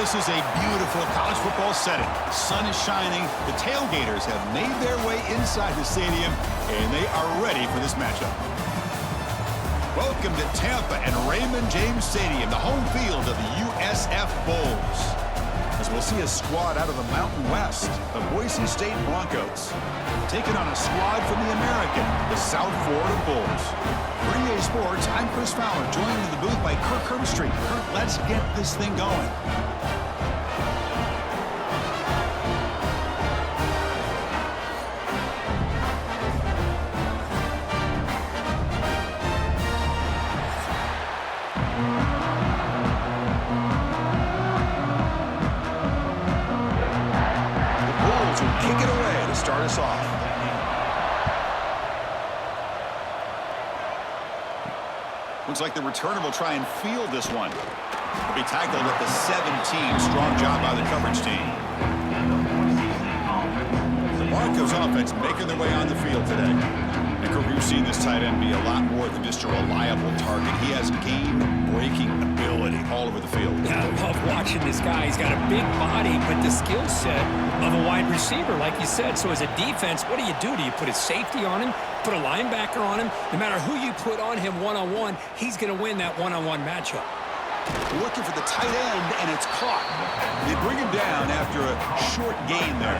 This is a beautiful college football setting. The sun is shining. The tailgaters have made their way inside the stadium, and they are ready for this matchup. Welcome to Tampa and Raymond James Stadium, the home field of the USF Bulls. As we'll see a squad out of the Mountain West, the Boise State Broncos, taking on a squad from the American, the South Florida Bulls. For EA Sports, I'm Chris Fowler, joined in the booth by Kirk Herbstreit. Kirk, let's get this thing going. Start us off. Looks like the returner will try and field this one. He'll be tackled at the 17. Strong job by the coverage team. The Broncos offense making their way on the field today. And we've seen this tight end be a lot more than just a reliable target. He has game-breaking ability all over the field. Yeah, I love watching this guy. He's got a big body, but the skill set of a wide receiver, like you said. So as a defense, what do? Do you put a safety on him, put a linebacker on him? No matter who you put on him one-on-one, he's going to win that one-on-one matchup. Looking for the tight end, and it's caught. They bring him down after a short gain there.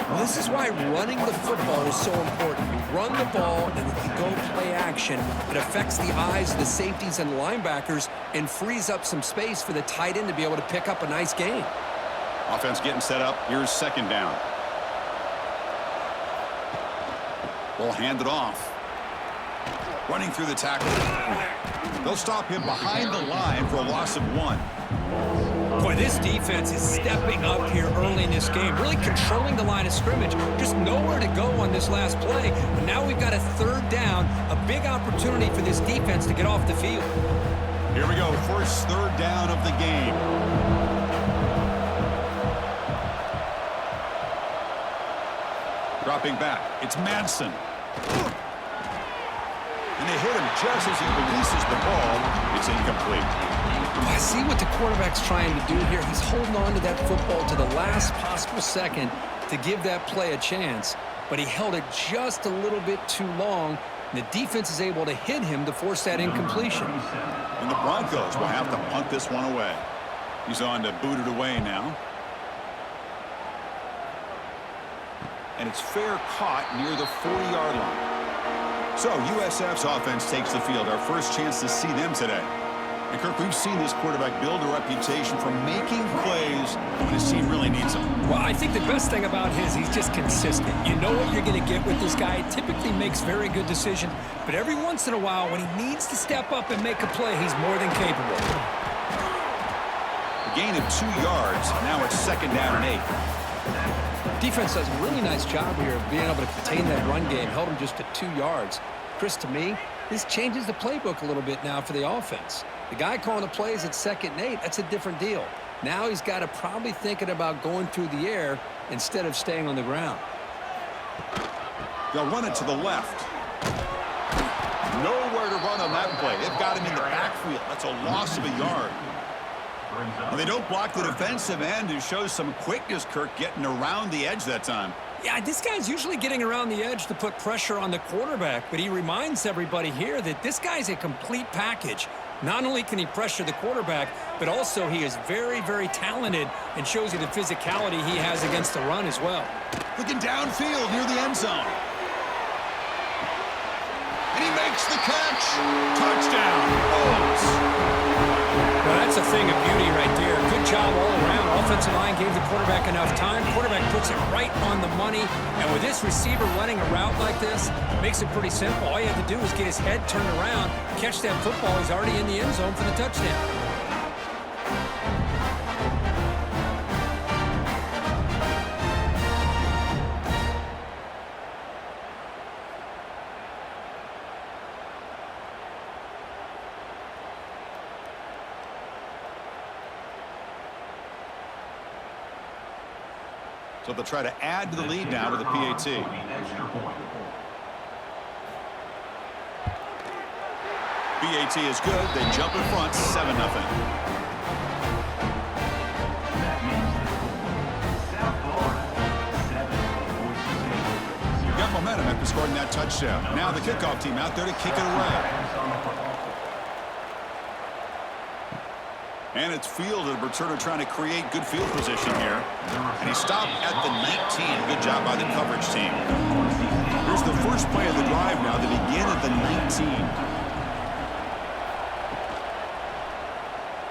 Well, this is why running the football is so important. You run the ball, and if you go play action, it affects the eyes of the safeties and the linebackers and frees up some space for the tight end to be able to pick up a nice gain. Offense getting set up. Here's second down. Ball handed off. Running through the tackle. They'll stop him behind the line for a loss of 1. Boy, this defense is stepping up here early in this game, really controlling the line of scrimmage. Just nowhere to go on this last play. And now we've got a third down, a big opportunity for this defense to get off the field. Here we go, first third down of the game. Dropping back, it's Madsen. And they hit him just as he releases the ball. It's incomplete. I see what the quarterback's trying to do here. He's holding on to that football to the last possible second to give that play a chance. But he held it just a little bit too long. And the defense is able to hit him to force that incompletion. And the Broncos will have to punt this one away. He's on to boot it away now. And it's fair caught near the 40-yard line. So USF's offense takes the field. Our first chance to see them today. And Kirk, we've seen this quarterback build a reputation for making plays when his team really needs them. Well, I think the best thing about he's just consistent. You know what you're going to get with this guy. He typically makes very good decisions, but every once in a while, when he needs to step up and make a play, he's more than capable. A gain of 2 yards. Now it's second down and 8. Defense does a really nice job here of being able to contain that run game. Held him just at 2 yards. Chris, to me, this changes the playbook a little bit now for the offense. The guy calling the plays at 2nd and 8, that's a different deal. Now he's got to probably thinking about going through the air instead of staying on the ground. They'll run it to the left. Nowhere to run on that play. They've got him in the backfield. That's a loss of a yard. And they don't block the defensive end, who shows some quickness, Kirk, getting around the edge that time. Yeah, this guy's usually getting around the edge to put pressure on the quarterback, but he reminds everybody here that this guy's a complete package. Not only can he pressure the quarterback, but also he is very, very talented and shows you the physicality he has against the run as well. Looking downfield near the end zone. And he makes the catch. Touchdown, Bulls. Well, that's a thing of beauty right there. Good job all around. Offensive line gave the quarterback enough time. Quarterback puts it right on the money. And with this receiver running a route like this, it makes it pretty simple. All you have to do is get his head turned around, catch that football. He's already in the end zone for the touchdown. So they'll try to add to the lead now with the PAT. PAT is good. They jump in front, 7-0. scoring that touchdown. Now the kickoff team out there to kick it away. And it's fielded. Returner trying to create good field position here. And he stopped at the 19. Good job by the coverage team. Here's the first play of the drive now. They begin at the 19.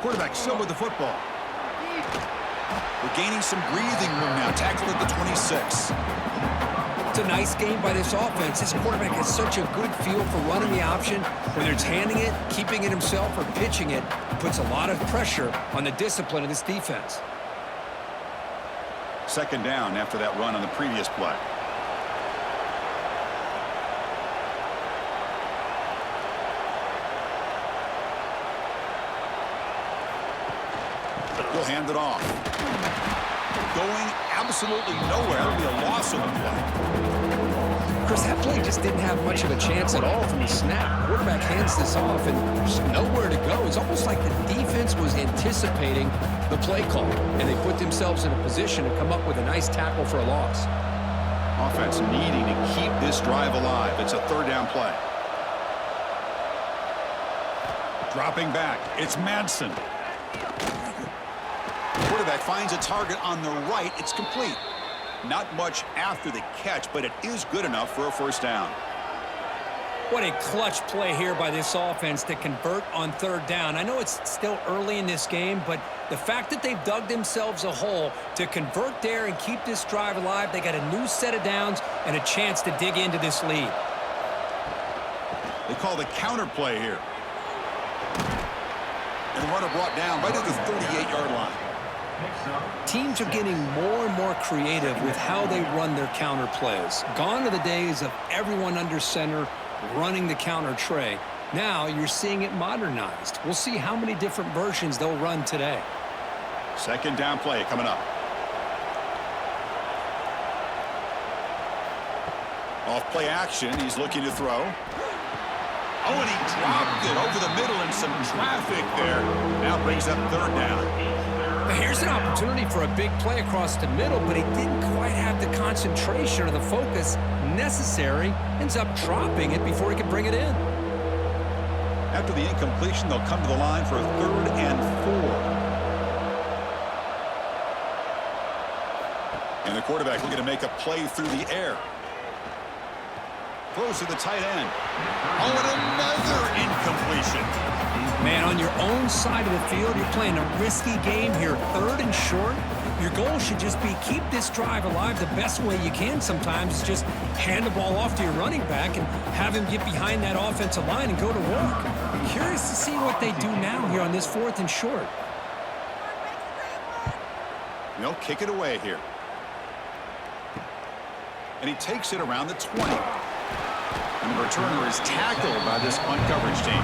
Quarterback still with the football. We're gaining some breathing room now. Tackle at the 26. It's a nice game by this offense. This quarterback has such a good feel for running the option. Whether it's handing it, keeping it himself, or pitching it, it puts a lot of pressure on the discipline of this defense. Second down after that run on the previous play. He'll hand it off. Going absolutely nowhere. That'll be a loss of the play. Chris, that play just didn't have much of a chance at all from the snap. Quarterback hands this off, and there's nowhere to go. It's almost like the defense was anticipating the play call, and they put themselves in a position to come up with a nice tackle for a loss. Offense needing to keep this drive alive. It's a third down play. Dropping back. It's Madsen. Quarterback finds a target on the right. It's complete. Not much after the catch, but it is good enough for a first down. What a clutch play here by this offense to convert on third down. I know it's still early in this game, but the fact that they've dug themselves a hole to convert there and keep this drive alive, they got a new set of downs and a chance to dig into this lead. They call the counter play here. And the runner brought down right at the 38-yard line. Teams are getting more and more creative with how they run their counter plays. Gone are the days of everyone under center running the counter tray. Now you're seeing it modernized. We'll see how many different versions they'll run today. Second down play coming up. Off play action. He's looking to throw. Oh, and he dropped it over the middle and some traffic there. Now brings up third down. Here's an opportunity for a big play across the middle, but he didn't quite have the concentration or the focus necessary. Ends up dropping it before he could bring it in. After the incompletion, they'll come to the line for a 3rd and 4. And the quarterback looking to make a play through the air. Throws to the tight end. Oh, and another incompletion. Man, on your own side of the field, you're playing a risky game here. 3rd and short. Your goal should just be keep this drive alive the best way you can sometimes. Just hand the ball off to your running back and have him get behind that offensive line and go to work. Curious to see what they do now here on this 4th and short. They'll kick it away here. And he takes it around the 20. And the returner is tackled by this punt coverage team.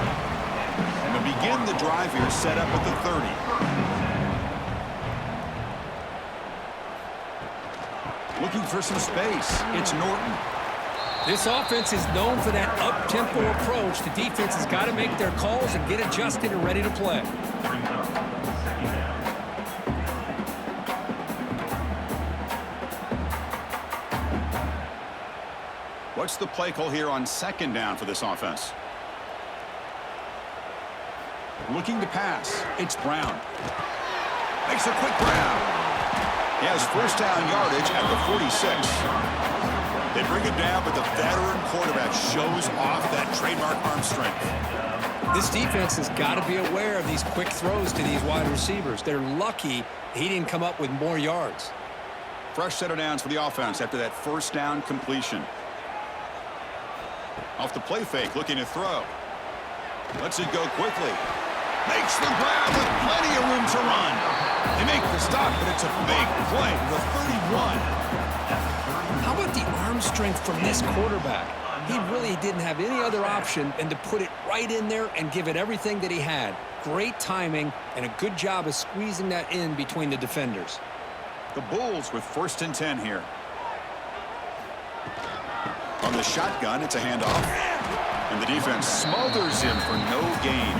And to begin the drive here, set up at the 30. Looking for some space. It's Norton. This offense is known for that up-tempo approach. The defense has got to make their calls and get adjusted and ready to play. What's the play call here on 2nd down for this offense? Looking to pass. It's Brown. Makes a quick grab. He has first down yardage at the 46. They bring it down, but the veteran quarterback shows off that trademark arm strength. This defense has got to be aware of these quick throws to these wide receivers. They're lucky he didn't come up with more yards. Fresh set of downs for the offense after that first down completion. Off the play fake, looking to throw. Lets it go quickly. Makes the grab with plenty of room to run. They make the stop, but it's a big play. The 31. How about the arm strength from this quarterback? He really didn't have any other option than to put it right in there and give it everything that he had. Great timing and a good job of squeezing that in between the defenders. The Bulls with 1st and 10 here. On the shotgun, it's a handoff. And the defense smothers him for no gain.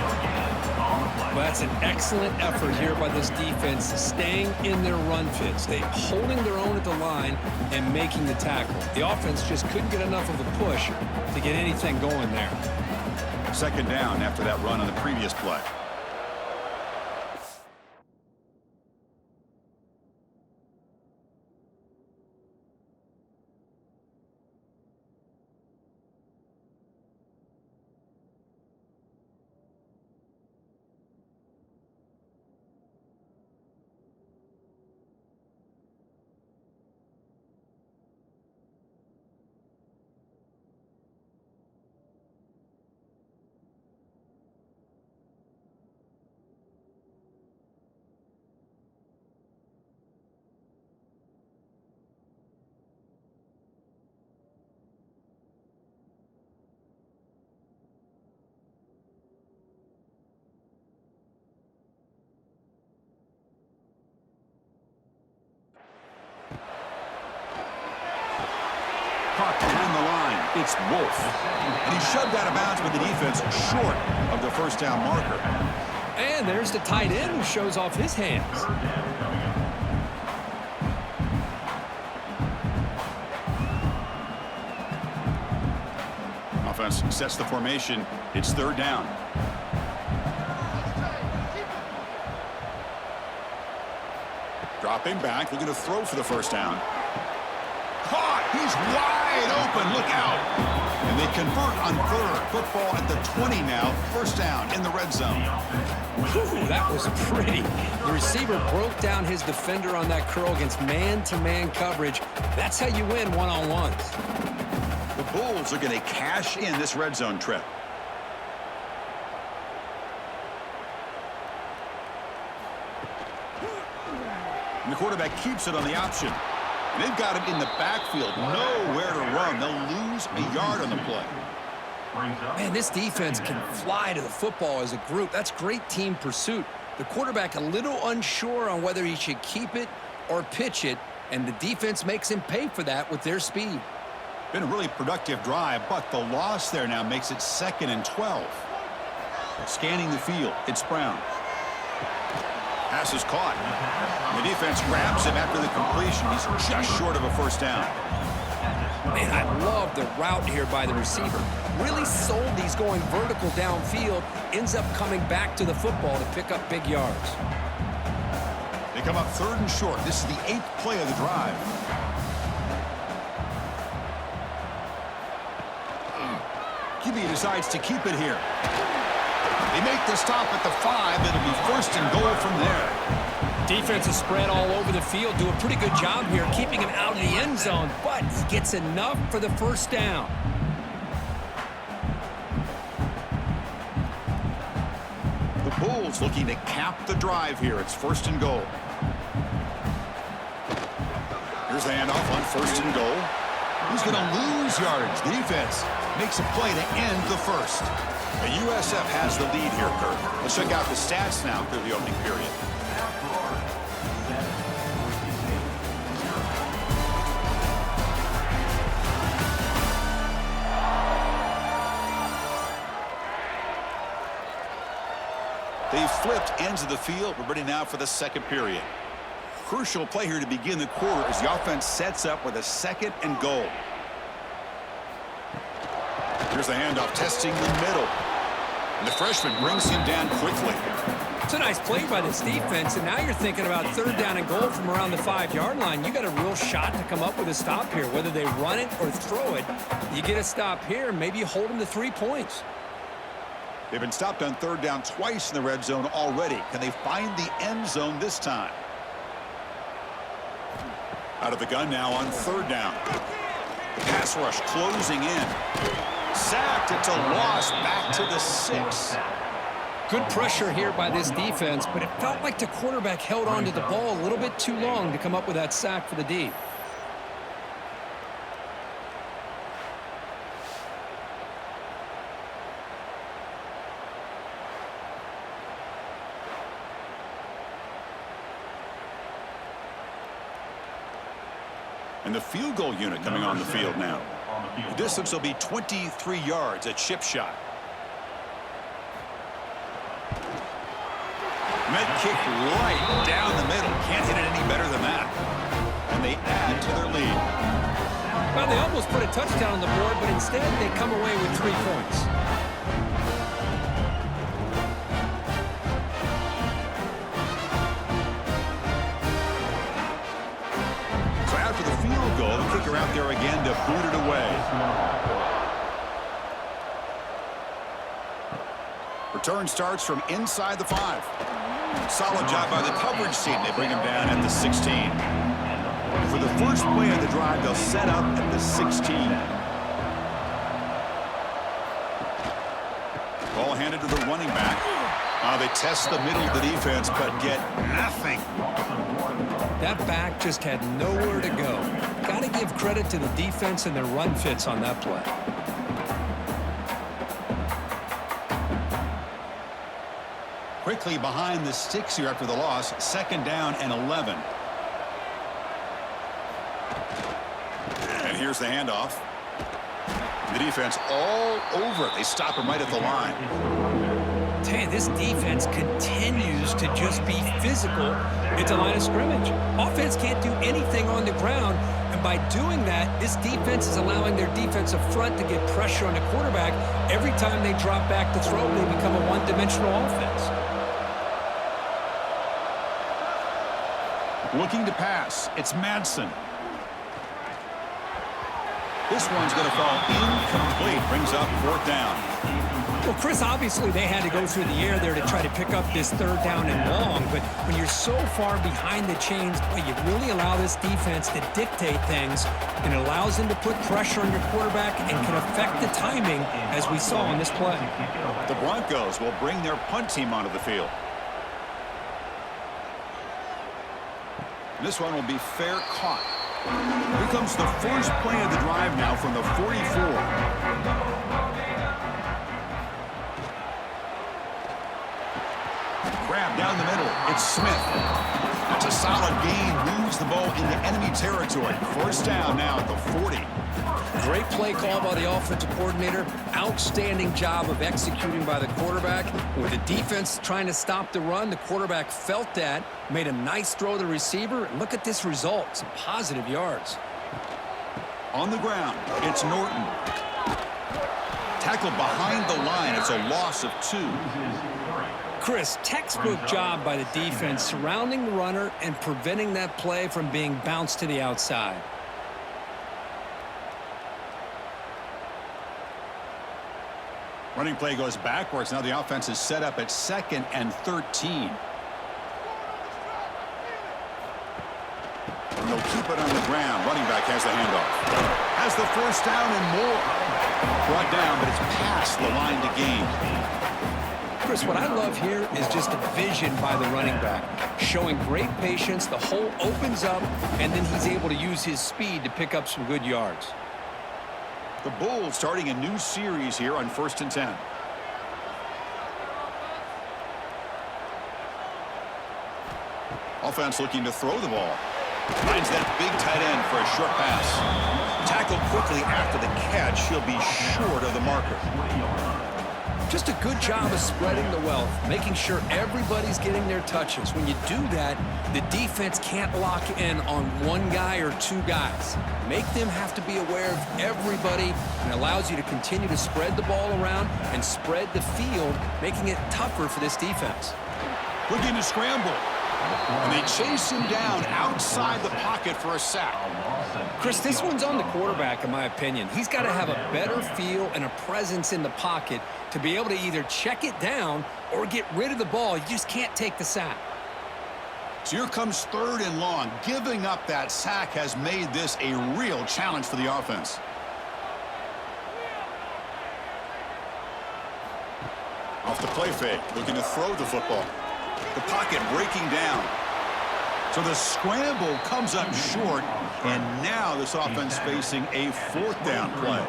Well, that's an excellent effort here by this defense, staying in their run fits. They holding their own at the line and making the tackle. The offense just couldn't get enough of a push to get anything going there. Second down after that run on the previous play. Caught behind the line. It's Wolf. And he shoved out of bounds with the defense short of the first down marker. And there's the tight end who shows off his hands. Offense sets the formation. It's third down. Dropping back, looking to throw for the first down. Caught! He's wide open. Look out! And they convert on third. Football at the 20 now. First down in the red zone. Whew, that was pretty. The receiver broke down his defender on that curl against man-to-man coverage. That's how you win one-on-ones. The Bulls are going to cash in this red zone trip. And the quarterback keeps it on the option. And they've got him in the backfield. Nowhere to run. They'll lose a yard on the play. Man, this defense can fly to the football as a group. That's great team pursuit. The quarterback a little unsure on whether he should keep it or pitch it, and the defense makes him pay for that with their speed. Been a really productive drive, but the loss there now makes it 2nd and 12. Scanning the field, it's Brown. Pass is caught. The defense grabs him after the completion. He's just short of a first down. Man, I love the route here by the receiver. Really sold these going vertical downfield. Ends up coming back to the football to pick up big yards. They come up 3rd and short. This is the 8th play of the drive. QB decides to keep it here. They make the stop at the 5. It'll be 1st and goal from there. Defense is spread all over the field. Do a pretty good job here keeping him out of the end zone, but he gets enough for the first down. The Bulls looking to cap the drive here. It's 1st and goal. Here's the handoff on 1st and goal. He's going to lose yardage. The defense makes a play to end the first. The USF has the lead here, Kurt. Let's check out the stats now through the opening period. They flipped ends of the field. We're ready now for the second period. Crucial play here to begin the quarter as the offense sets up with a 2nd and goal. Here's the handoff, testing the middle. And the freshman brings him down quickly. It's a nice play by this defense, and now you're thinking about 3rd down and goal from around the 5-yard line. You got a real shot to come up with a stop here. Whether they run it or throw it, you get a stop here, maybe you hold them to 3 points. They've been stopped on 3rd down twice in the red zone already. Can they find the end zone this time? Out of the gun now on 3rd down. Pass rush closing in. Sacked. It's a loss back to the 6. Good pressure here by this defense, but it felt like the quarterback held on to the ball a little bit too long to come up with that sack for the D. And the field goal unit coming on the field now. The distance will be 23 yards, a chip shot. Met kick right down the middle. Can't hit it any better than that. And they add to their lead. Well, they almost put a touchdown on the board, but instead they come away with 3 points. So after the field goal, the kicker out there again to boot it away. Return starts from inside the 5. Solid job by the coverage team. They bring him down at the 16. For the first play of the drive, they'll set up at the 16. Ball handed to the running back. They test the middle of the defense, but get nothing. That back just had nowhere to go. Got to give credit to the defense and their run fits on that play. Quickly behind the sticks here after the loss. 2nd down and 11. And here's the handoff. The defense all over it. They stop him right at the line. Man, this defense continues to just be physical at the line of scrimmage. Offense can't do anything on the ground, and by doing that, this defense is allowing their defensive front to get pressure on the quarterback. Every time they drop back to throw, they become a one-dimensional offense. Looking to pass. It's Madsen. This one's going to fall incomplete. Brings up 4th down. Well, Chris, obviously they had to go through the air there to try to pick up this 3rd down and long, but when you're so far behind the chains, boy, you really allow this defense to dictate things, and it allows them to put pressure on your quarterback and can affect the timing, as we saw on this play. The Broncos will bring their punt team onto the field. This one will be fair caught. Here comes the first play of the drive now from the 44. Grab down the middle. It's Smith. That's a solid gain. Moves the ball into enemy territory. 1st down now at the 40. Great play call by the offensive coordinator. Outstanding job of executing by the quarterback. With the defense trying to stop the run, the quarterback felt that, made a nice throw to the receiver. And look at this result. Some positive yards. On the ground, it's Norton. Tackled behind the line. It's a loss of 2. Chris, textbook job by the defense surrounding the runner and preventing that play from being bounced to the outside. Running play goes backwards. Now the offense is set up at 2nd and 13. And they'll keep it on the ground. Running back has the handoff. Has the 1st down and more. Brought down, but it's past the line to gain. Chris, what I love here is just a vision by the running back. Showing great patience. The hole opens up, and then he's able to use his speed to pick up some good yards. The Bulls starting a new series here on 1st and 10. Offense looking to throw the ball. Finds that big tight end for a short pass. Tackled quickly after the catch. He'll be short of the marker. Just a good job of spreading the wealth, making sure everybody's getting their touches. When you do that, the defense can't lock in on one guy or 2 guys. Make them have to be aware of everybody, and it allows you to continue to spread the ball around and spread the field, making it tougher for this defense. Looking to scramble. And they chase him down outside the pocket for a sack. Chris, this one's on the quarterback, in my opinion. He's got to have a better feel and a presence in the pocket to be able to either check it down or get rid of the ball. You just can't take the sack. So here comes 3rd and long. Giving up that sack has made this a real challenge for the offense. Off the play fake, looking to throw the football. The pocket breaking down. So the scramble comes up short, and now this offense facing a 4th down play.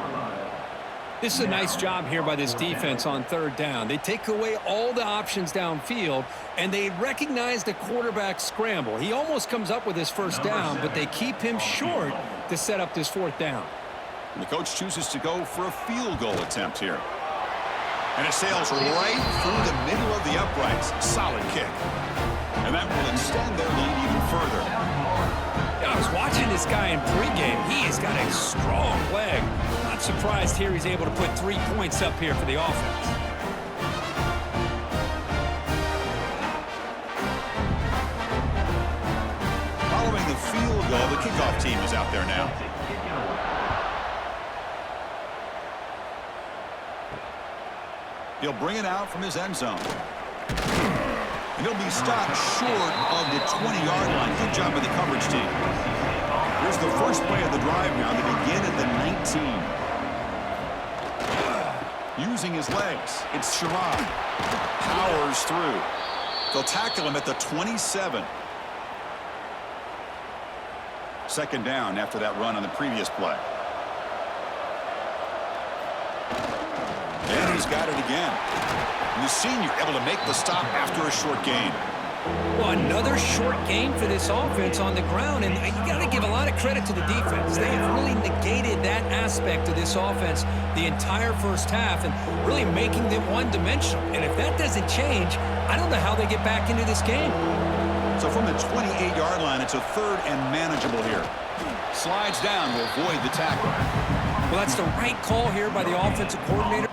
This is a nice job here by this defense on 3rd down. They take away all the options downfield, and they recognize the quarterback scramble. He almost comes up with his 1st down, but they keep him short to set up this 4th down. And the coach chooses to go for a field goal attempt here. And it sails right through the middle of the uprights. Solid kick. And that will extend their lead even further. I was watching this guy in pregame. He has got a strong leg. Not surprised here he's able to put 3 points up here for the offense. Following the field goal, the kickoff team is out there now. He'll bring it out from his end zone. And he'll be stopped short of the 20-yard line. Good job by the coverage team. Here's the first play of the drive now. They begin at the 19. Using his legs, it's Sherrod. Powers through. They'll tackle him at the 27. Second down after that run on the previous play. And he's got it again. And the senior able to make the stop after a short gain. Well, another short gain for this offense on the ground, and you got to give a lot of credit to the defense. They have really negated that aspect of this offense the entire first half and really making them one-dimensional. And if that doesn't change, I don't know how they get back into this game. So from the 28-yard line, it's a third and manageable here. Slides down to avoid the tackle. Well, that's the right call here by the offensive coordinator.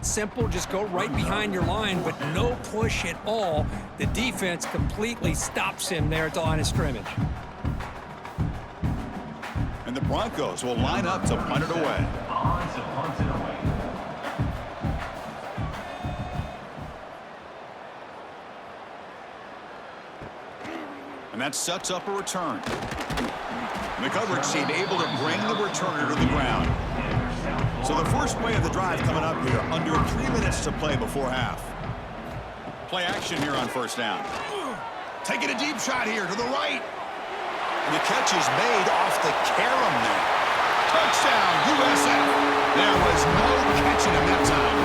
Simple, just go right behind your line, but no push at all. The defense completely stops him there at the line of scrimmage. And the Broncos will line up to punt it away. And that sets up a return. And the coverage team able to bring the returner to the ground. So the first play of the drive coming up here, under 3 minutes to play before half. Play action here on first down. Taking a deep shot here to the right. And the catch is made off the carom there. Touchdown, USF. There was no catching him that time.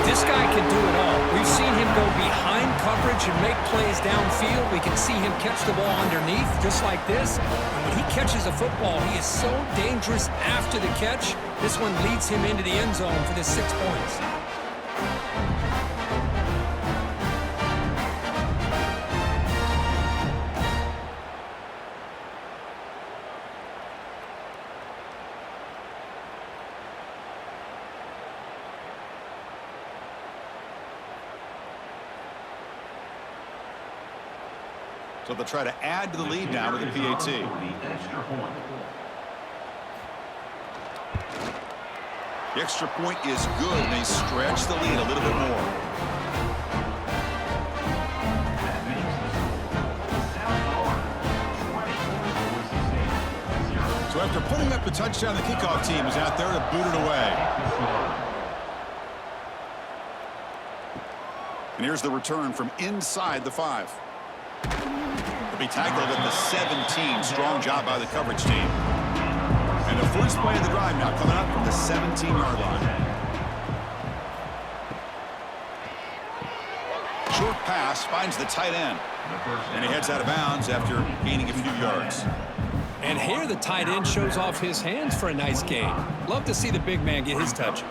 This guy can do it all. We've seen him go behind coverage and make plays downfield. We can see him catch the ball underneath, just like this. And when he catches a football, he is so dangerous after the catch. This one leads him into the end zone for the 6 points. So they'll try to add to the lead now with the PAT. The extra point is good, and they stretch the lead a little bit more. So after putting up the touchdown, the kickoff team is out there to boot it away. And here's the return from inside the 5. He'll be tackled at the 17. Strong job by the coverage team. And the first play of the drive now coming up from the 17-yard line. Short pass finds the tight end. And he heads out of bounds after gaining a few yards. And here the tight end shows off his hands for a nice gain. Love to see the big man get his touches.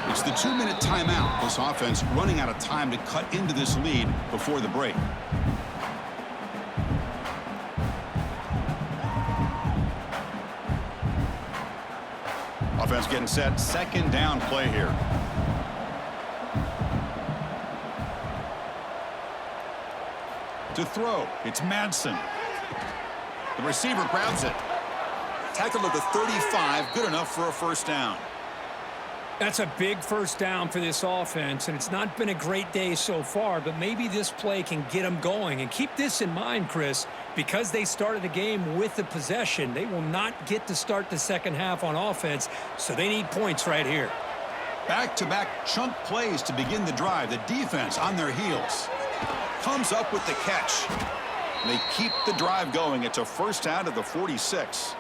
It's the 2-minute timeout. This offense running out of time to cut into this lead before the break. Offense getting set. Second down play here. To throw, it's Madsen. The receiver grabs it. Tackled at the 35, good enough for a first down. That's a big first down for this offense, and it's not been a great day so far, but maybe this play can get them going. And keep this in mind, Chris, because they started the game with the possession, they will not get to start the second half on offense, so they need points right here. Back-to-back chunk plays to begin the drive. The defense on their heels. Comes up with the catch. They keep the drive going. It's a first down to the 46.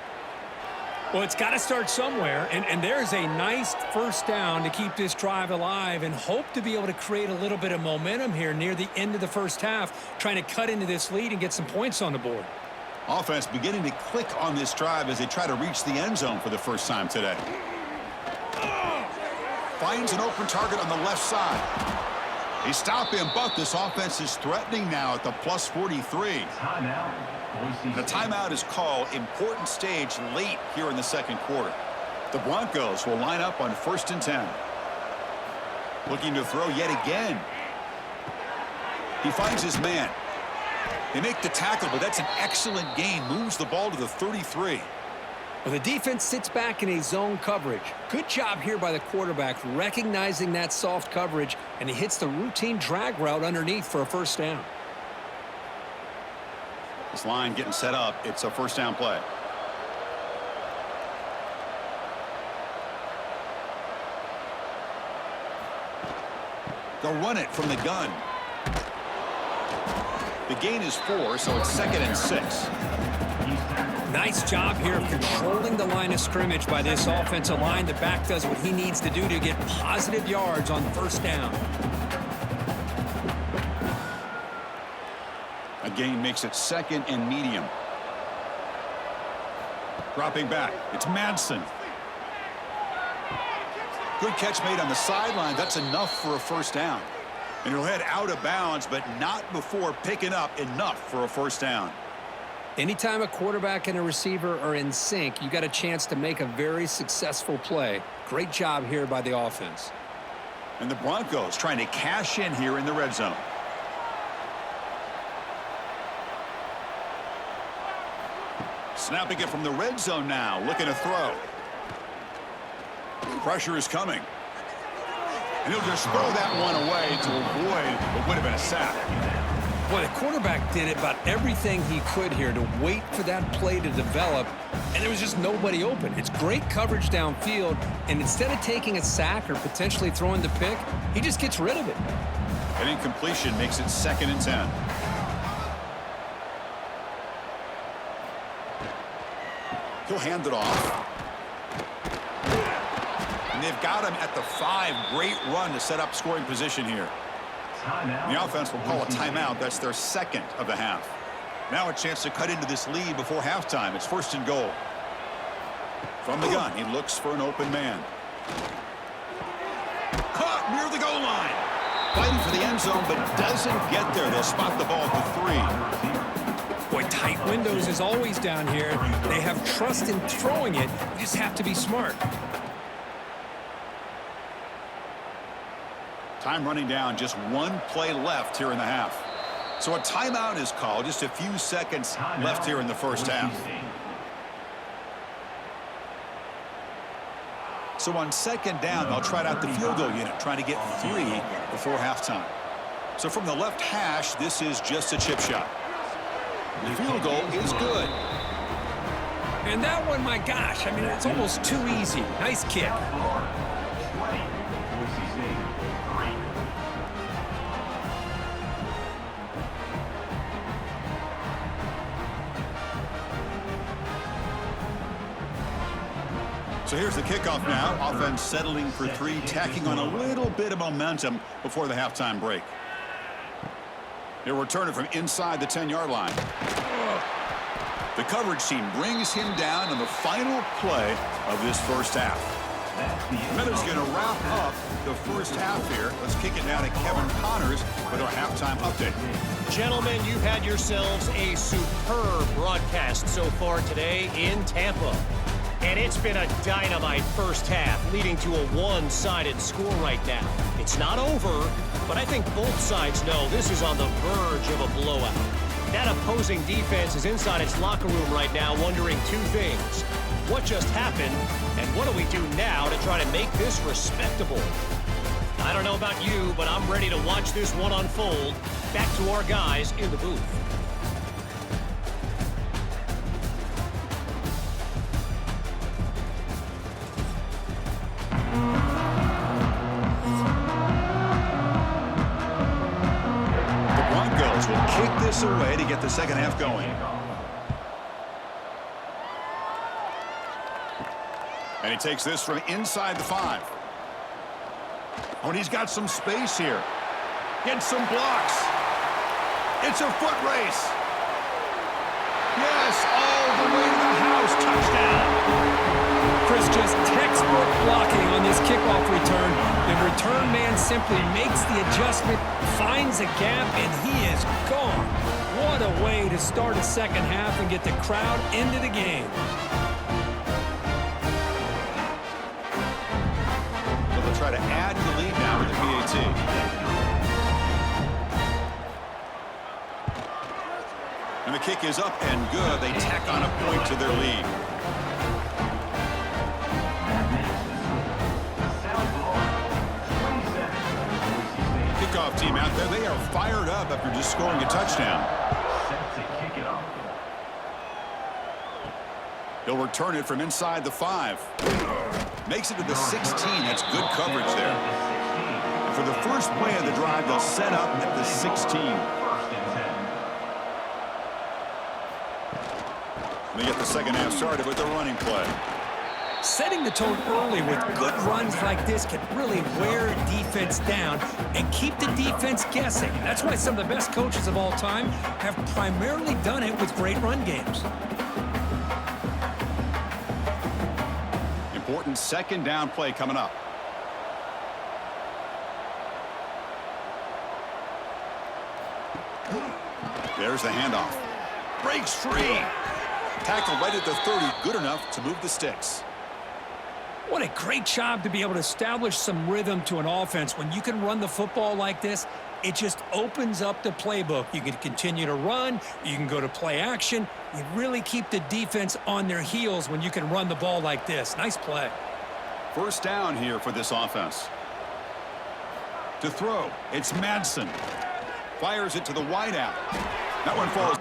Well, it's got to start somewhere, and there's a nice first down to keep this drive alive and hope to be able to create a little bit of momentum here near the end of the first half, trying to cut into this lead and get some points on the board. Offense beginning to click on this drive as they try to reach the end zone for the first time today. Finds an open target on the left side. They stop him, but this offense is threatening now at the plus 43. The timeout is called. Important stage late here in the second quarter. The Broncos will line up on 1st and 10. Looking to throw yet again. He finds his man. They make the tackle, but that's an excellent gain. Moves the ball to the 33. Well, the defense sits back in a zone coverage. Good job here by the quarterback recognizing that soft coverage, and he hits the routine drag route underneath for a first down. This line getting set up. It's a first down play. They'll run it from the gun. The gain is 4, so it's 2nd and 6. Nice job here of controlling the line of scrimmage by this offensive line. The back does what he needs to do to get positive yards on first down. A gain makes it 2nd and medium. Dropping back. It's Madsen. Good catch made on the sideline. That's enough for a first down. And he'll head out of bounds, but not before picking up enough for a first down. Anytime a quarterback and a receiver are in sync, you got a chance to make a very successful play. Great job here by the offense. And the Broncos trying to cash in here in the red zone. Snapping it from the red zone now, looking to throw. Pressure is coming. And he'll just throw that one away to avoid what would have been a sack. Boy, the quarterback did about everything he could here to wait for that play to develop, and there was just nobody open. It's great coverage downfield, and instead of taking a sack or potentially throwing the pick, he just gets rid of it. An incompletion makes it 2nd and 10. He'll hand it off. And they've got him at the 5. Great run to set up scoring position here. The offense will call a timeout. That's their 2nd of the half. Now a chance to cut into this lead before halftime. It's 1st and goal. From the gun, he looks for an open man. Caught near the goal line. Fighting for the end zone, but doesn't get there. They'll spot the ball at the 3. Boy, tight windows is always down here. They have trust in throwing it. You just have to be smart. Time running down, just 1 play left here in the half. So a timeout is called, just a few seconds left here in the first half. So on 2nd down, they'll try out the field goal unit, trying to get 3 before halftime. So from the left hash, this is just a chip shot. The field goal is good. And that one, my gosh, I mean, it's almost too easy. Nice kick. So here's the kickoff now. Offense settling for 3, tacking on a little bit of momentum before the halftime break. He'll return it from inside the 10-yard line. The coverage team brings him down on the final play of this first half. Miller's going to wrap up the first half here. Let's kick it now to Kevin Connors with our halftime update. Gentlemen, you've had yourselves a superb broadcast so far today in Tampa. And it's been a dynamite first half, leading to a one-sided score right now. It's not over, but I think both sides know this is on the verge of a blowout. That opposing defense is inside its locker room right now wondering 2 things. What just happened, and what do we do now to try to make this respectable? I don't know about you, but I'm ready to watch this one unfold. Back to our guys in the booth. Kick this away to get the second half going. And he takes this from inside the 5. Oh, and he's got some space here. Gets some blocks. It's a foot race. Yes, all the way to the house. Touchdown. Chris, just textbook blocking on this kickoff return. The return man simply makes the adjustment, finds a gap, and he is gone. What a way to start a second half and get the crowd into the game. So they'll try to add to the lead now with the PAT. And the kick is up and good. They tack on a point to their lead. Kickoff team out there. They are fired up after just scoring a touchdown. He'll return it from inside the 5. Makes it to the 16. That's good coverage there. And for the first play of the drive, they'll set up at the 16. They get the second half started with the running play. Setting the tone early with good runs like this can really wear a defense down and keep the defense guessing. That's why some of the best coaches of all time have primarily done it with great run games. Important second down play coming up. There's the handoff. Breaks free. Tackle right at the 30. Good enough to move the sticks. What a great job to be able to establish some rhythm to an offense. When you can run the football like this, it just opens up the playbook. You can continue to run. You can go to play action. You really keep the defense on their heels when you can run the ball like this. Nice play. First down here for this offense. To throw, it's Madsen. Fires it to the wideout. That one falls.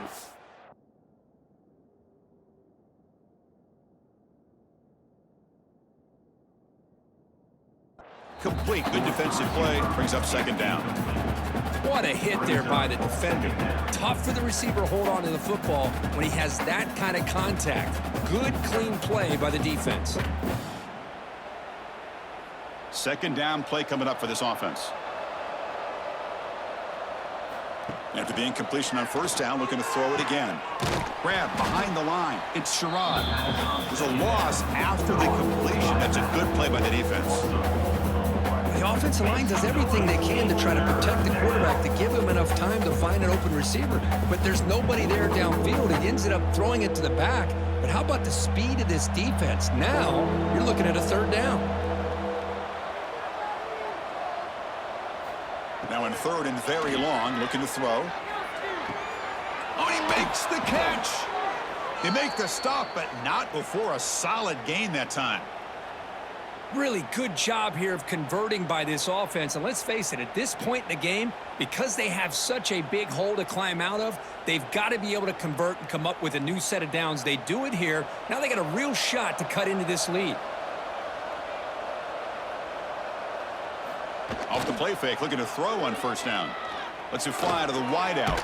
Complete. Good defensive play. Brings up second down. What a hit there by the defender. Tough for the receiver to hold on to the football when he has that kind of contact. Good, clean play by the defense. Second down play coming up for this offense. After the incompletion on first down, looking to throw it again. Grab behind the line. It's Sherrod. There's a loss after the completion. That's a good play by the defense. The offensive line does everything they can to try to protect the quarterback, to give him enough time to find an open receiver. But there's nobody there downfield. He ends up throwing it to the back. But how about the speed of this defense? Now you're looking at a third down. Now in third and very long, looking to throw. Oh, he makes the catch. They make the stop, but not before a solid gain that time. Really good job here of converting by this offense. And let's face it, at this point in the game, because they have such a big hole to climb out of, they've got to be able to convert and come up with a new set of downs. They do it here. Now they got a real shot to cut into this lead. Off the play fake, looking to throw on first down. Lets it fly to the wideout.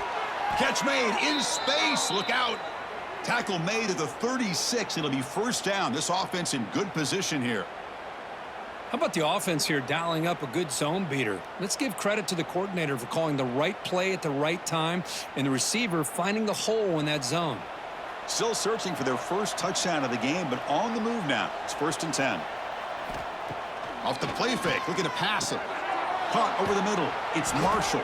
Catch made in space. Look out. Tackle made at the 36. It'll be first down. This offense in good position here. How about the offense here dialing up a good zone beater? Let's give credit to the coordinator for calling the right play at the right time and the receiver finding the hole in that zone. Still searching for their first touchdown of the game, but on the move now. It's first and 10. Off the play fake, looking to pass it. Caught over the middle. It's Marshall.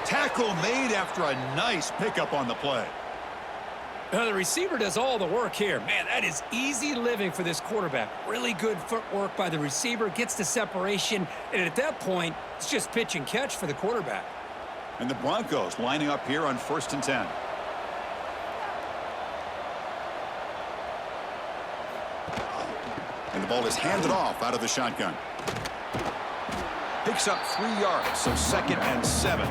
Tackle made after a nice pickup on the play. The receiver does all the work here. Man, that is easy living for this quarterback. Really good footwork by the receiver, gets the separation, and at that point, it's just pitch and catch for the quarterback. And the Broncos lining up here on first and 10. And the ball is handed off out of the shotgun. Picks up 3 yards, so second and 7.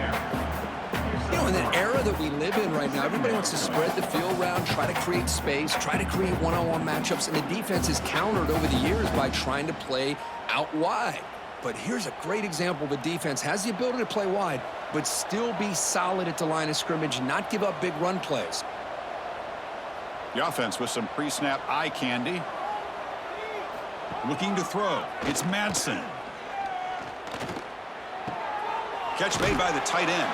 You know, in the era that we live in right now, everybody wants to spread the field around, try to create space, try to create one-on-one matchups, and the defense is countered over the years by trying to play out wide. But here's a great example of a defense has the ability to play wide, but still be solid at the line of scrimmage, not give up big run plays. The offense with some pre-snap eye candy. Looking to throw. It's Madsen. Catch made by the tight end.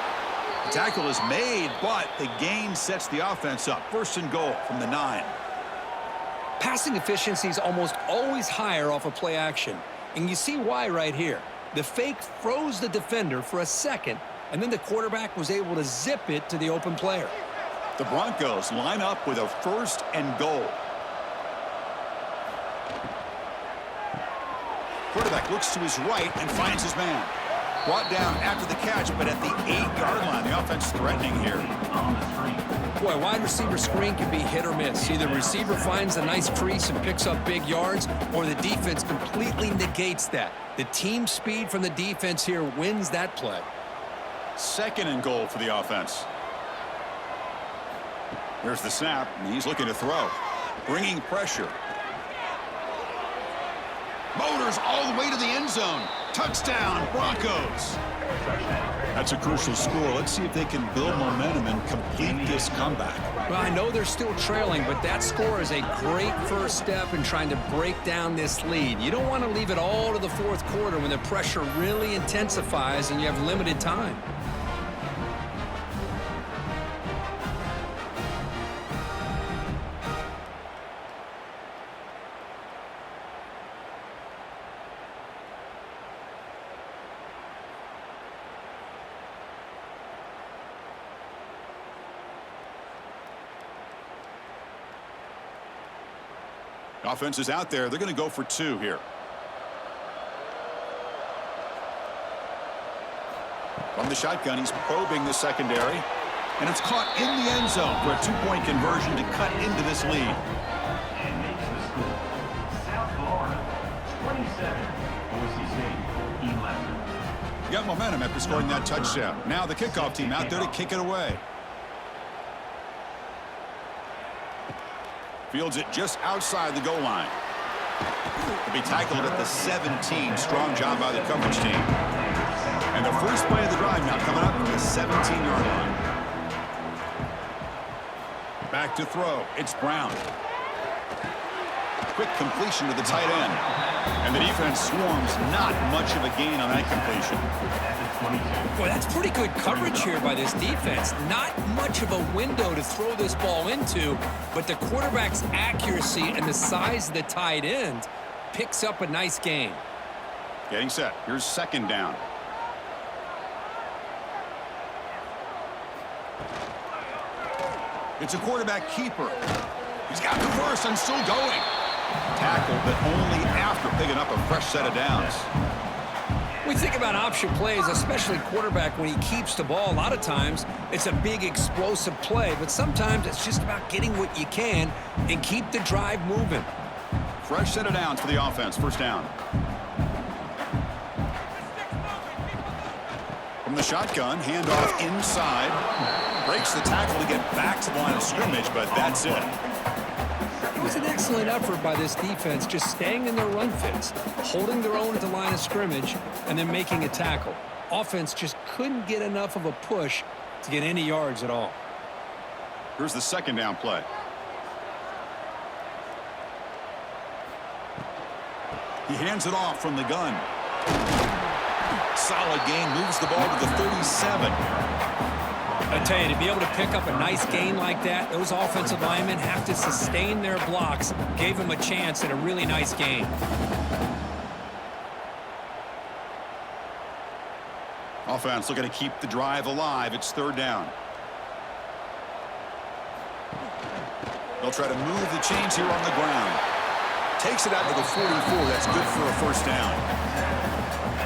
The tackle is made, but the gain sets the offense up. First and goal from the 9. Passing efficiency is almost always higher off of play action. And you see why right here. The fake froze the defender for a second, and then the quarterback was able to zip it to the open player. The Broncos line up with a first and goal. Quarterback looks to his right and finds his man. Brought down after the catch, but at the 8-yard line, the offense threatening here. Boy, wide receiver screen can be hit or miss. Either receiver finds a nice crease and picks up big yards, or the defense completely negates that. The team speed from the defense here wins that play. Second and goal for the offense. Here's the snap, and he's looking to throw. Bringing pressure. Motors all the way to the end zone. Touchdown, Broncos. That's a crucial score. Let's see if they can build momentum and complete this comeback. Well, I know they're still trailing, but that score is a great first step in trying to break down this lead. You don't want to leave it all to the fourth quarter when the pressure really intensifies and you have limited time. Offense is out there. They're going to go for 2 here. From the shotgun, he's probing the secondary. And it's caught in the end zone for a two-point conversion to cut into this lead. South Florida, 27. Boise State, 11. Got momentum after scoring that touchdown. Now the kickoff team out there to kick it away. Fields it just outside the goal line. Will be tackled at the 17. Strong job by the coverage team. And the first play of the drive now coming up from the 17-yard line. Back to throw. It's Brown. Quick completion to the tight end. And the defense swarms. Not much of a gain on that completion. Boy, that's pretty good coverage here by this defense. Not much of a window to throw this ball into, but the quarterback's accuracy and the size of the tight end picks up a nice gain. Getting set. Here's second down. It's a quarterback keeper. He's got the first and still going. Tackled, but only after picking up a fresh set of downs. We think about option plays, especially quarterback when he keeps the ball. A lot of times, it's a big explosive play, but sometimes it's just about getting what you can and keep the drive moving. Fresh set of downs for the offense. First down. From the shotgun, handoff inside. Breaks the tackle to get back to the line of scrimmage, but that's it. It was an excellent effort by this defense, just staying in their run fits, holding their own at the line of scrimmage, and then making a tackle. Offense just couldn't get enough of a push to get any yards at all. Here's the second down play. He hands it off from the gun. Solid gain, moves the ball to the 37. I tell you, to be able to pick up a nice gain like that, those offensive linemen have to sustain their blocks. Gave him a chance at a really nice gain. Offense looking to keep the drive alive. It's third down. They'll try to move the chains here on the ground. Takes it out to the 44. That's good for a first down.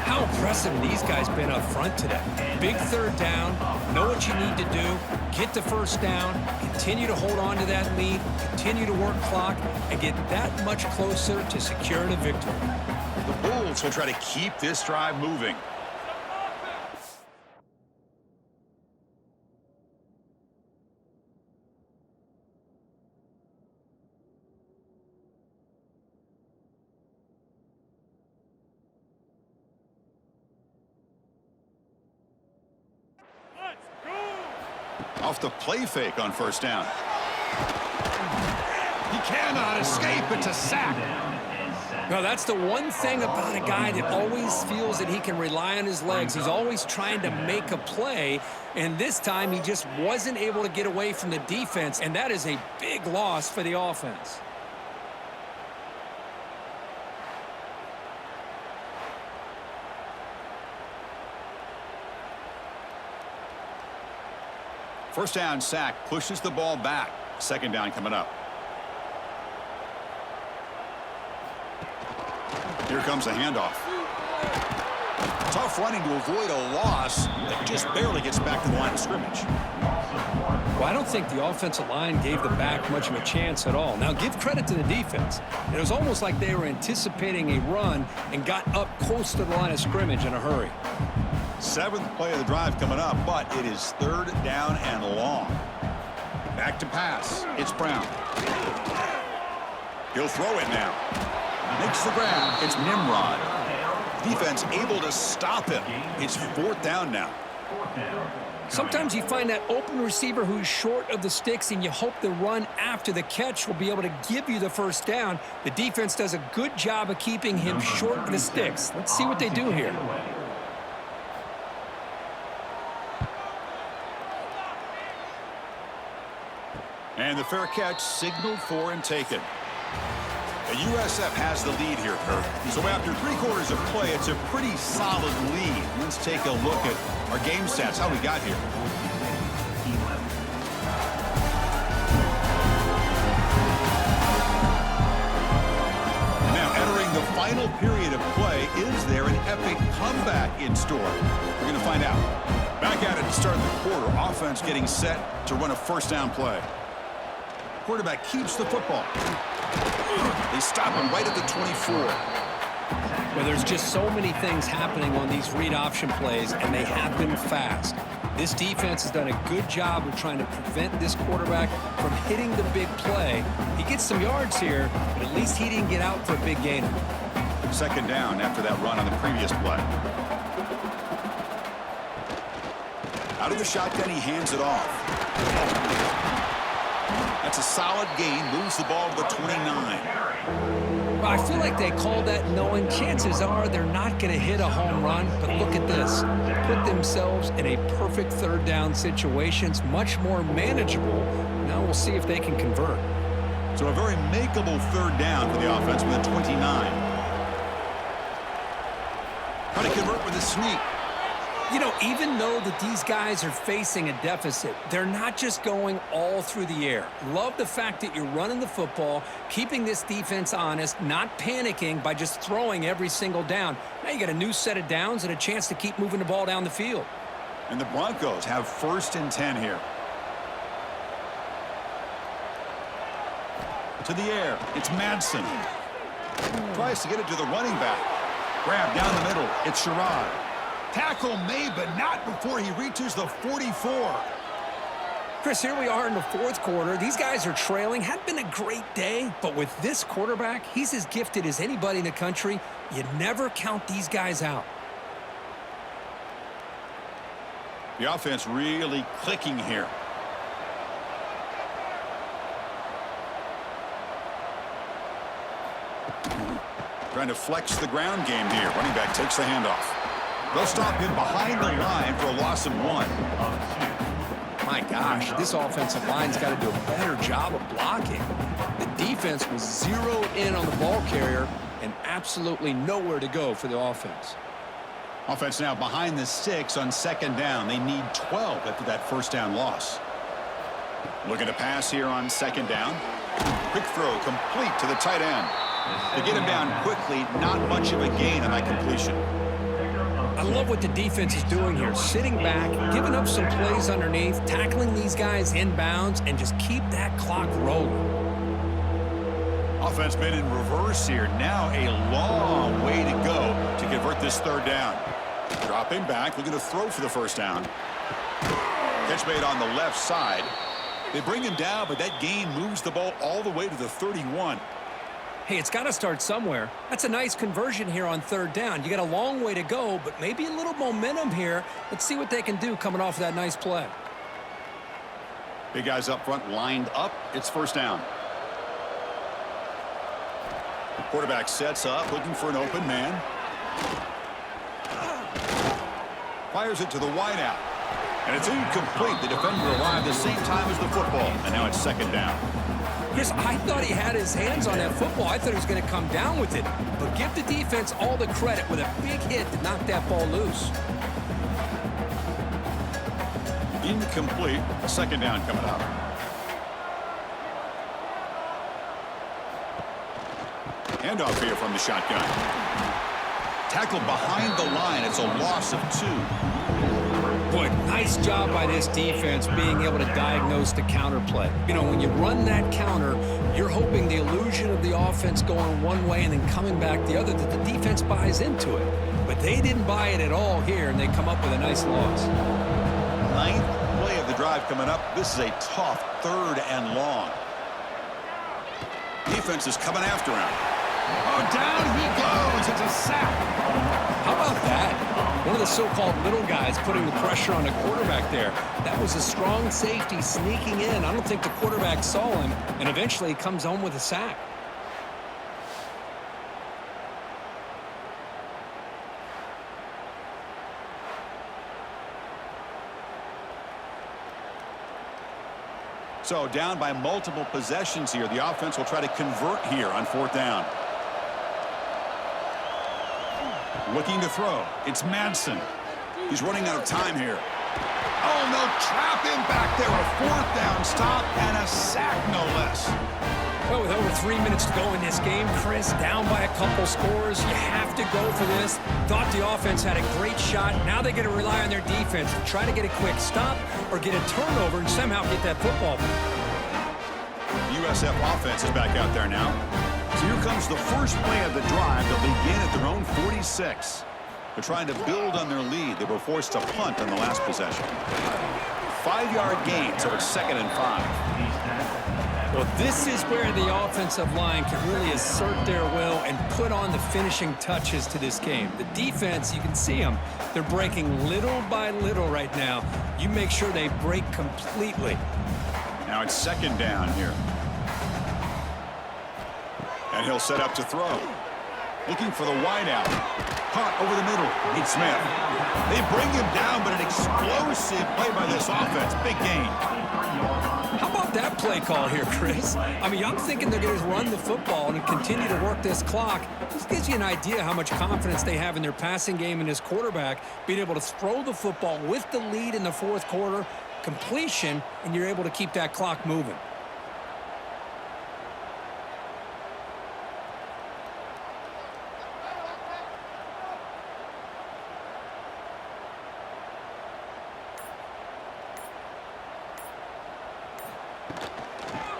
How impressive these guys been up front today. Big third down, know what you need to do, get the first down, continue to hold on to that lead, continue to work clock, and get that much closer to securing a victory. The Bulls will try to keep this drive moving. Off the play fake on first down. He cannot escape. It's a sack. Now, that's the one thing about a guy that always feels that he can rely on his legs. He's always trying to make a play, and this time he just wasn't able to get away from the defense, and that is a big loss for the offense. First down sack, pushes the ball back. Second down coming up. Here comes a handoff. Tough running to avoid a loss that just barely gets back to the line of scrimmage. Well, I don't think the offensive line gave the back much of a chance at all. Now, give credit to the defense. It was almost like they were anticipating a run and got up close to the line of scrimmage in a hurry. Seventh play of the drive coming up, but it is third down and long. Back to pass. It's Brown. He'll throw it now. Makes the grab. It's Nimrod. Defense able to stop him. It's fourth down now. Sometimes you find that open receiver who's short of the sticks, and you hope the run after the catch will be able to give you the first down. The defense does a good job of keeping him short of the sticks. Let's see what they do here. And the fair catch signaled for and taken. The USF has the lead here, Kirk. So after 3 quarters of play, it's a pretty solid lead. Let's take a look at our game stats, how we got here. And now entering the final period of play, is there an epic comeback in store? We're going to find out. Back at it to start the quarter. Offense getting set to run a first down play. Quarterback keeps the football. They stop him right at the 24. Well, there's just so many things happening on these read option plays, and they happen fast. This defense has done a good job of trying to prevent this quarterback from hitting the big play. He gets some yards here, but at least he didn't get out for a big gain. Second down after that run on the previous play. Out of the shotgun, he hands it off. That's a solid gain. Moves the ball to the 29. Well, I feel like they called that knowing chances are they're not going to hit a home run. But look at this. Put themselves in a perfect third down situation. It's much more manageable. Now we'll see if they can convert. So a very makeable third down for the offense with a 29. Trying to convert with a sneak. You know, even though that these guys are facing a deficit, they're not just going all through the air. Love the fact that you're running the football, keeping this defense honest, not panicking by just throwing every single down. Now you got a new set of downs and a chance to keep moving the ball down the field. And the Broncos have 1st and 10 here. To the air. It's Madsen. Tries to get it to the running back. Grab down the middle. It's Sherrod. Tackle made, but not before he reaches the 44. Chris, here we are in the fourth quarter. These guys are trailing. Hadn't been a great day, but with this quarterback, he's as gifted as anybody in the country. You never count these guys out. The offense really clicking here. Trying to flex the ground game here. Running back takes the handoff. They'll stop him behind the line for a loss of 1. My gosh, this offensive line's got to do a better job of blocking. The defense was zeroed in on the ball carrier and absolutely nowhere to go for the offense. Offense now behind the 6 on 2nd down. They need 12 after that first down loss. Looking to pass here on 2nd down. Quick throw complete to the tight end. To get him down quickly, not much of a gain on that completion. I love what the defense is doing here. Sitting back, giving up some plays underneath, tackling these guys inbounds, and just keep that clock rolling. Offense been in reverse here. Now a long way to go to convert this third down. Dropping back, looking to throw for the first down. Catch made on the left side. They bring him down, but that gain moves the ball all the way to the 31. Hey, it's got to start somewhere. That's a nice conversion here on 3rd down. You got a long way to go, but maybe a little momentum here. Let's see what they can do coming off of that nice play. Big guys up front lined up. It's first down. The quarterback sets up, looking for an open man. Fires it to the wideout. And it's incomplete. The defender arrived the same time as the football. And now it's 2nd down. Chris, I thought he had his hands on that football. I thought he was going to come down with it. But give the defense all the credit with a big hit to knock that ball loose. Incomplete. 2nd down coming up. Handoff here from the shotgun. Tackled behind the line. It's a loss of 2. Boy, nice job by this defense being able to diagnose the counter play. You know, when you run that counter, you're hoping the illusion of the offense going one way and then coming back the other, that the defense buys into it. But they didn't buy it at all here, and they come up with a nice loss. 9th play of the drive coming up. This is a tough 3rd and long. Defense is coming after him. Oh, down he goes. It's a sack. How about that? One of the so-called little guys putting the pressure on the quarterback there. That was a strong safety sneaking in. I don't think the quarterback saw him, and eventually he comes home with a sack. So down by multiple possessions here. The offense will try to convert here on 4th down. Looking to throw. It's Madsen. He's running out of time here. Oh, no, trap him back there. A 4th down stop and a sack, no less. Well, with over 3 minutes to go in this game, Chris, down by a couple scores, you have to go for this. Thought the offense had a great shot. Now they got to rely on their defense to try to get a quick stop or get a turnover and somehow get that football. USF offense is back out there now. So here comes the first play of the drive. They'll begin at their own 46. They're trying to build on their lead. They were forced to punt on the last possession. 5-yard gain, so it's 2nd and 5. Well, this is where the offensive line can really assert their will and put on the finishing touches to this game. The defense, you can see them. They're breaking little by little right now. You make sure they break completely. Now it's 2nd down here. And he'll set up to throw. Looking for the wideout. Caught over the middle. It's Smith. They bring him down, but an explosive play by this offense. Big gain. How about that play call here, Chris? I mean, I'm thinking they're going to run the football and continue to work this clock. This gives you an idea how much confidence they have in their passing game and this quarterback being able to throw the football with the lead in the 4th quarter, completion, and you're able to keep that clock moving.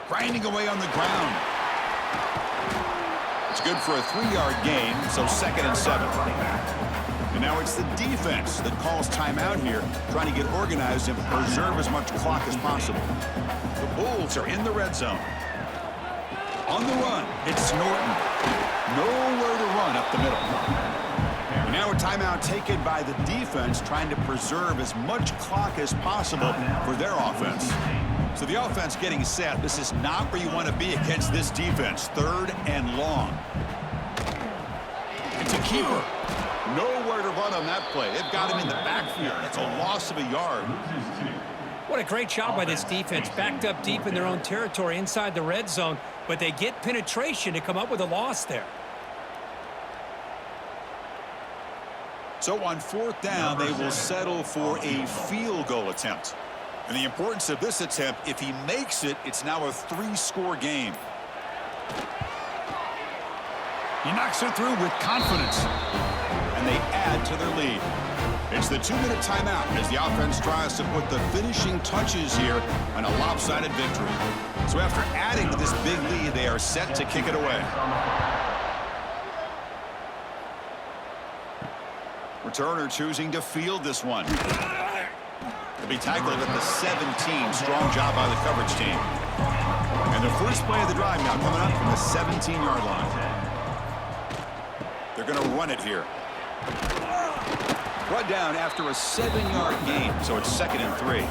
Grinding away on the ground. It's good for a 3-yard gain, so 2nd and 7. And now it's the defense that calls timeout here, trying to get organized and preserve as much clock as possible. The Bulls are in the red zone. On the run, it's Norton. Nowhere to run up the middle. And now a timeout taken by the defense, trying to preserve as much clock as possible for their offense. So the offense getting set. This is not where you want to be against this defense. 3rd and long. It's a keeper. Nowhere to run on that play. They've got him in the backfield. It's a loss of a yard. What a great job by this defense. Backed up deep in their own territory inside the red zone, but they get penetration to come up with a loss there. So on 4th down, they will settle for a field goal attempt. And the importance of this attempt, if he makes it, it's now a 3-score game. He knocks it through with confidence. And they add to their lead. It's the 2-minute timeout as the offense tries to put the finishing touches here on a lopsided victory. So after adding to this big lead, they are set to kick it away. Returner choosing to field this one. To be tackled at the 17. Strong job by the coverage team. And the first play of the drive now coming up from the 17-yard line. They're going to run it here. Brought down after a 7-yard gain, so it's 2nd and 3.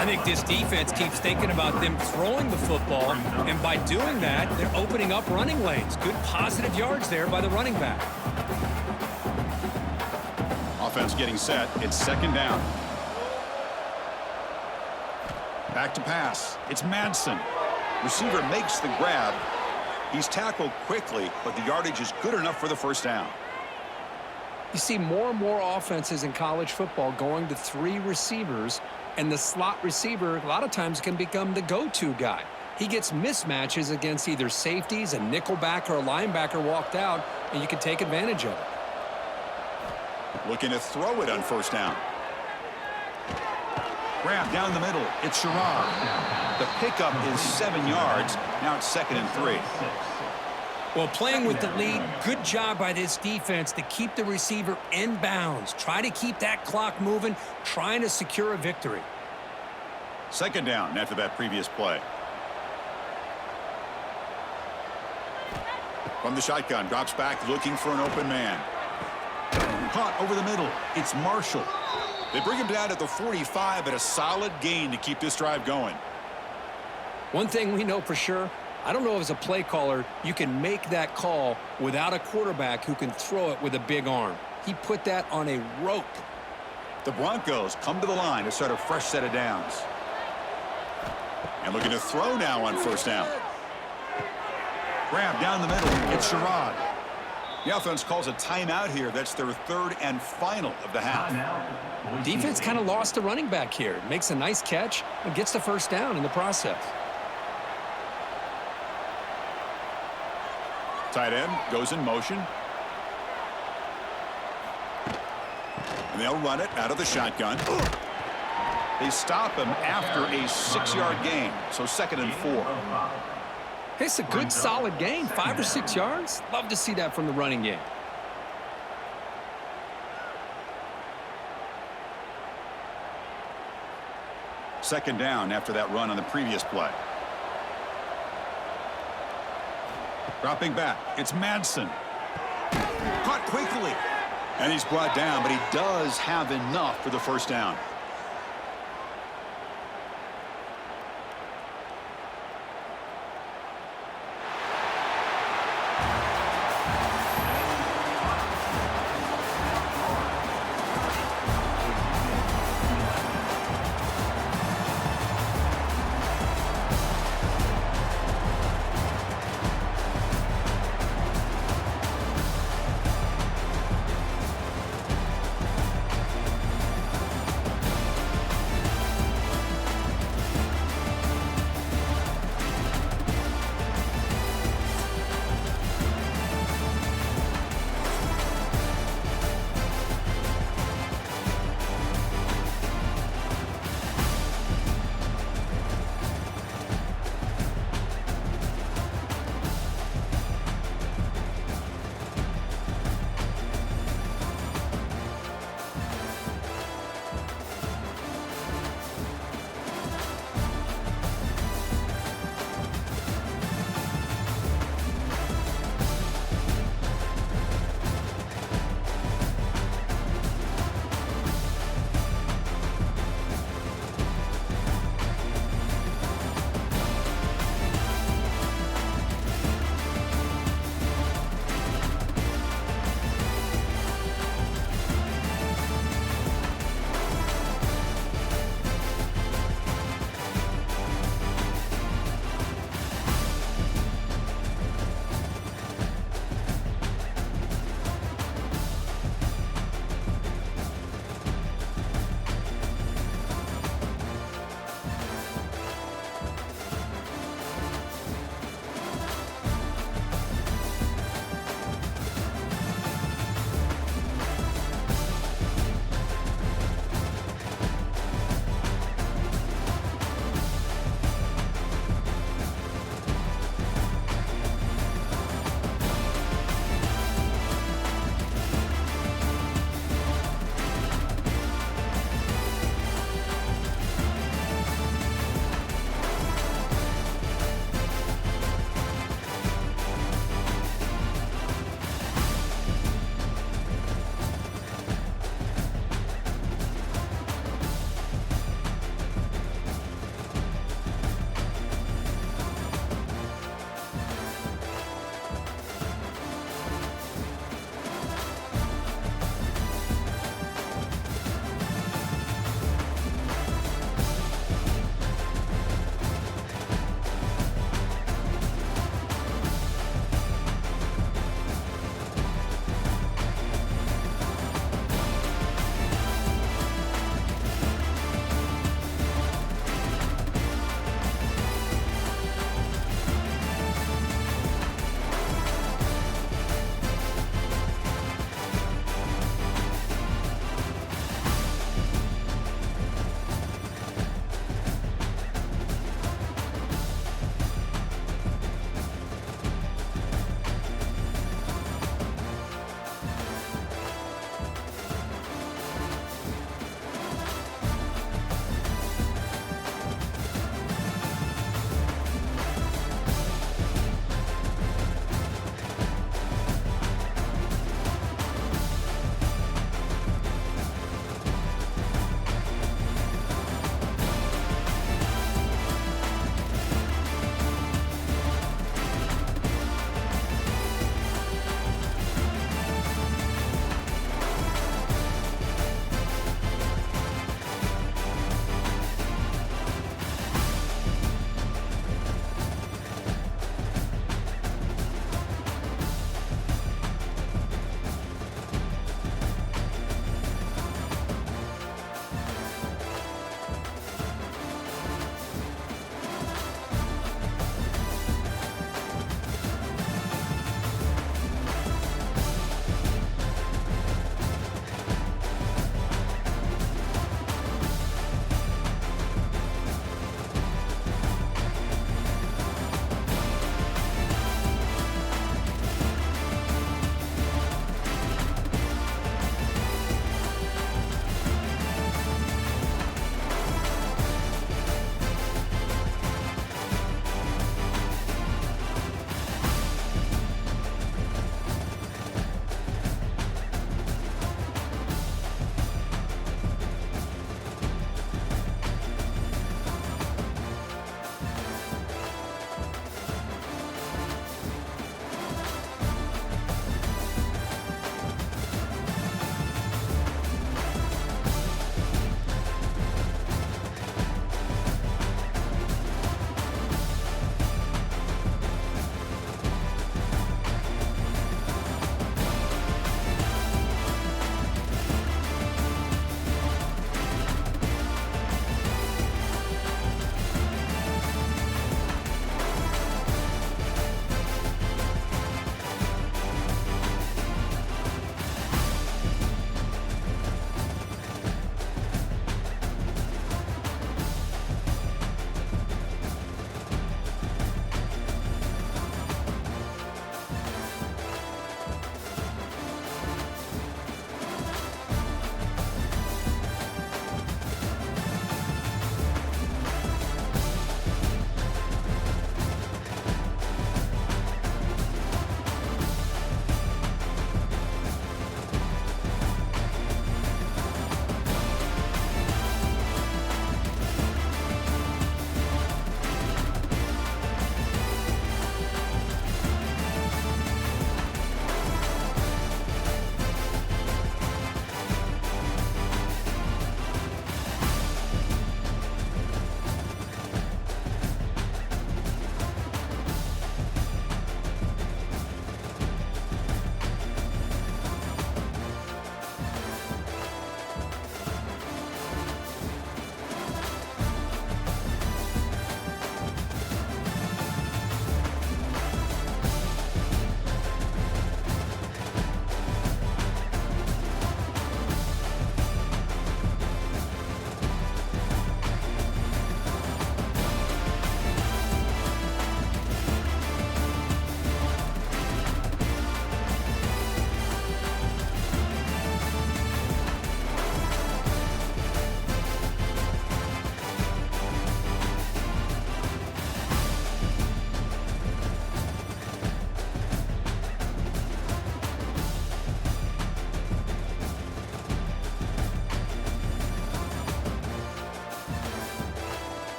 I think this defense keeps thinking about them throwing the football, and by doing that, they're opening up running lanes. Good positive yards there by the running back. Offense getting set. It's 2nd down. Back to pass. It's Madsen. Receiver makes the grab. He's tackled quickly, but the yardage is good enough for the first down. You see more and more offenses in college football going to 3 receivers, and the slot receiver a lot of times can become the go-to guy. He gets mismatches against either safeties, a nickelback, or a linebacker walked out, and you can take advantage of it. Looking to throw it on 1st down. Grab down the middle. It's Sherrod. The pickup is 7 yards. Now it's 2nd and 3. Well, playing with the lead, good job by this defense to keep the receiver in bounds. Try to keep that clock moving, trying to secure a victory. 2nd down after that previous play. From the shotgun, drops back looking for an open man. Caught over the middle. It's Marshall. They bring him down at the 45, but a solid gain to keep this drive going. One thing we know for sure, I don't know if as a play caller you can make that call without a quarterback who can throw it with a big arm. He put that on a rope. The Broncos come to the line to start a fresh set of downs. And looking to throw now on 1st down. Grab down the middle. It's Sherrod. The offense calls a timeout here. That's their 3rd and final of the half. Defense kind of lost the running back here. Makes a nice catch and gets the 1st down in the process. Tight end goes in motion. And they'll run it out of the shotgun. They stop him after a 6-yard gain. So 2nd and 4. It's a good, solid gain. 5 or 6 yards. Love to see that from the running game. Second down after that run on the previous play. Dropping back, it's Madsen. Caught quickly. And he's brought down, but he does have enough for the first down.